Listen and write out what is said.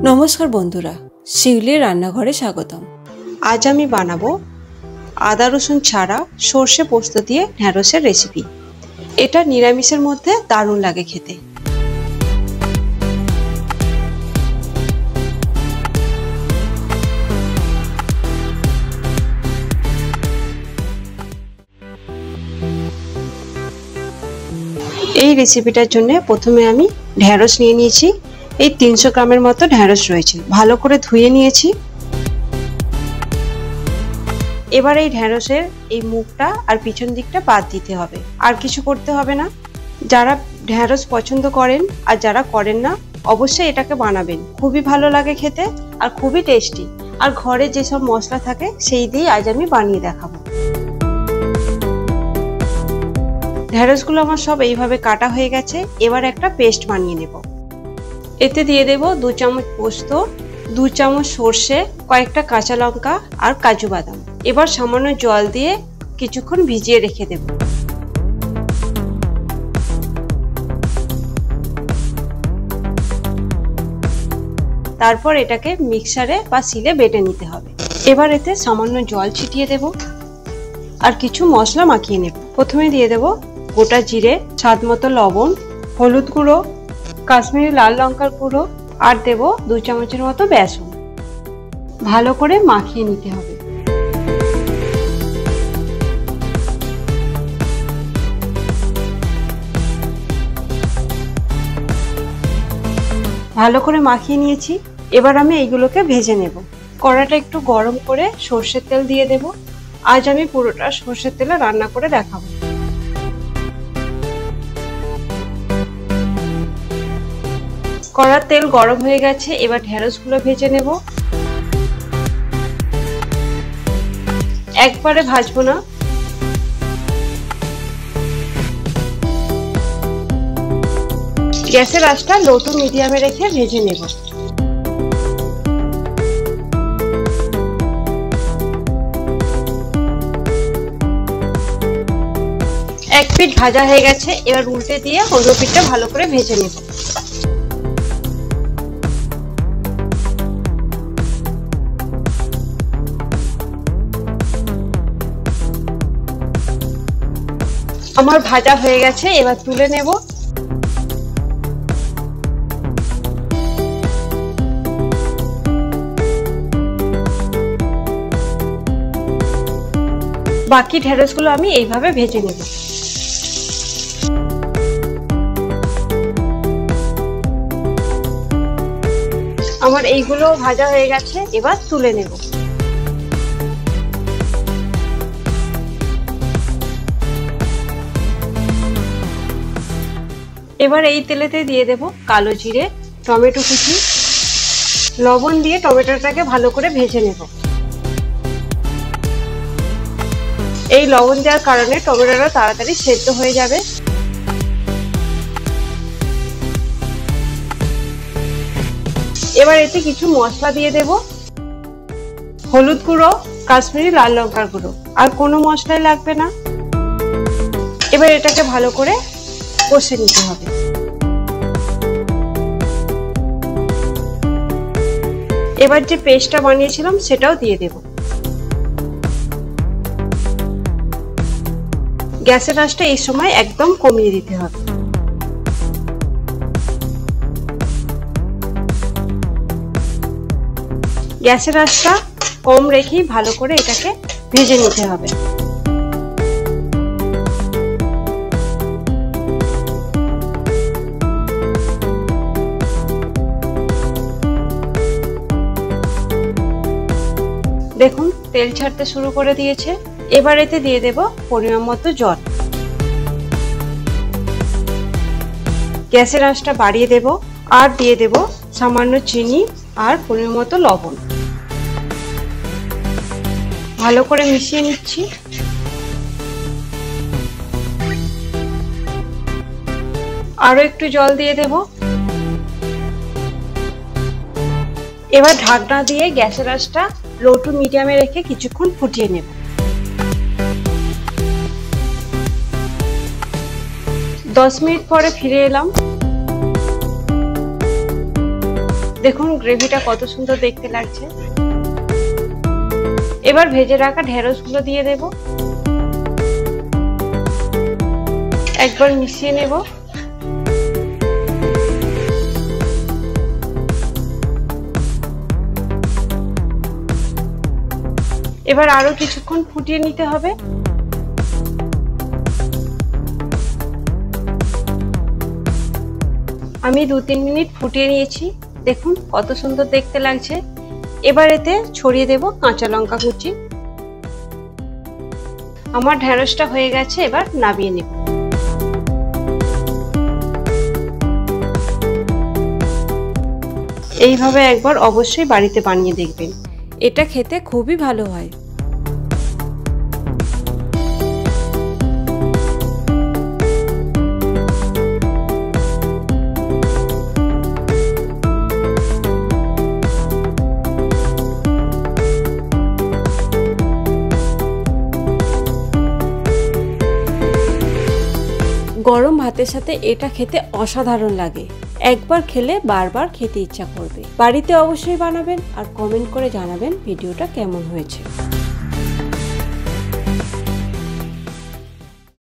নমস্কার বন্ধুরা, শিউলির রান্নাঘরে স্বাগতম। আজ আমি বানাবো আদা রসুন ছাড়া সর্ষে পোস্ত দিয়ে ঢ্যাঁড়সের রেসিপি। এটা নিরামিষের মধ্যে দারুণ লাগে খেতে। এই রেসিপিটার জন্য প্রথমে আমি ঢ্যাঁড়স নিয়ে নিয়েছি। এই 300 গ্রামের মতো ঢ্যাঁড়স রয়েছে, ভালো করে ধুয়ে নিয়েছি। এবার এই ঢ্যাঁড়সের এই মুখটা আর পিছন দিকটা বাদ দিতে হবে, আর কিছু করতে হবে না। যারা ঢ্যাঁড়স পছন্দ করেন আর যারা করেন না, অবশ্যই এটাকে বানাবেন। খুবই ভালো লাগে খেতে আর খুবই টেস্টি। আর ঘরে যেসব মশলা থাকে সেই দিয়ে আজ আমি বানিয়ে দেখাবো। ঢ্যাঁড়সগুলো আমার সব এইভাবে কাটা হয়ে গেছে। এবার একটা পেস্ট বানিয়ে নেব। এতে দিয়ে দেব 2 চামচ পোস্ত, 2 চামচ সর্ষে, কয়েকটা কাঁচা লঙ্কা আর কাজু বাদাম। এবার সামান্য জল দিয়ে কিছুক্ষণ ভিজিয়ে রেখে দেব। তারপর এটাকে মিক্সারে বা শিলে বেটে নিতে হবে। এবার এতে সামান্য জল ছিটিয়ে দেব আর কিছু মশলা মাখিয়ে নেব। প্রথমে দিয়ে দেব গোটা জিরে, স্বাদ মতো লবণ, হলুদ গুঁড়ো, কাশ্মীরি লাল লঙ্কার গুঁড়ো আর দেব 2 চামচের মতো বেসন। ভালো করে মাখিয়ে নিতে হবে। ভালো করে মাখিয়ে নিয়েছি। এবার আমি এইগুলোকে ভেজে নেব। কড়াটা একটু গরম করে সর্ষের তেল দিয়ে দেব। আজ আমি পুরোটা সর্ষের তেলে রান্না করে দেখাবো। কড়ার তেল গরম হয়ে গেছে। এবার ঢ্যাঁড়সগুলো ভেজে নেব। একবারে ভাজবো না, গ্যাসের আঁচটা লো টু মিডিয়ামে রেখে ভেজে নেব। এক পিঠ ভাজা হয়ে গেছে। এবার উল্টে দিয়ে অন্য পিঠটা ভালো করে ভেজে নেব। আমার ভাজা হয়ে গেছে, এবার তুলে নেব। বাকি ঢ্যাঁড়সগুলো আমি এইভাবে ভেজে নেব। আমার এইগুলো ভাজা হয়ে গেছে, এবার তুলে নেব। এবার এই তেলেতে দিয়ে দেব কালো জিরে, টমেটো কুচি, লবণ দিয়ে টমেটোটাকে ভালো করে ভেজে নেব। এই লবণ দেওয়ার কারণে টমেটোটা তাড়াতাড়ি সেদ্ধ হয়ে যাবে। এবার এতে কিছু মশলা দিয়ে দেব। হলুদ গুঁড়ো, কাশ্মীরি লাল লঙ্কার গুঁড়ো, আর কোনো মশলাই লাগবে না। এবার এটাকে ভালো করে কষে নিতে হবে। এবার যে পেস্টটা বানিয়েছিলাম সেটাও দিয়ে দেব। গ্যাসের আঁচটা এই সময় একদম কমিয়ে দিতে হবে। গ্যাসের আঁচটা কম রেখেই ভালো করে এটাকে ভেজে নিতে হবে। দেখুন তেল ছাড়তে শুরু করে দিয়েছে। এবার এতে দিয়ে দেব পরিমাণ মতো জল। গ্যাসের আঁচটা বাড়িয়ে দেব আর দিয়ে দেব সামান্য চিনি আর পরিমাণ মতো লবণ। ভালো করে মিশিয়ে নিচ্ছি। আরো একটু জল দিয়ে দেব। এবার ঢাকনা দিয়ে গ্যাসের আঁচটা লো টু মিডিয়ামে রেখে কিছুক্ষণ ফুটিয়ে নেব। 10 মিনিট পরে ফিরে এলাম। দেখুন গ্রেভিটা কত সুন্দর দেখতে লাগছে। এবার ভেজে রাখা ঢেঁড়সগুলো দিয়ে দেব, একবার মিশিয়ে নেব। এবার আরো কিছুক্ষণ ফুটিয়ে নিতে হবে। আমি 2-3 মিনিট ফুটিয়ে নিয়েছি, দেখুন কত সুন্দর দেখতে লাগছে। এবার এতে ছড়িয়ে দেব কাঁচা লঙ্কা কুচি। আমার ঢেঁড়সটা হয়ে গেছে, এবার নামিয়ে নেব। এইভাবে একবার অবশ্যই বাড়িতে বানিয়ে দেখবেন, এটা খেতে খুবই ভালো হয়। গরম ভাতের সাথে এটা খেতে অসাধারণ লাগে, একবার খেলে বারবার খেতে ইচ্ছা করবে। বাড়িতে অবশ্যই বানাবেন আর কমেন্ট করে জানাবেন ভিডিওটা কেমন হয়েছে।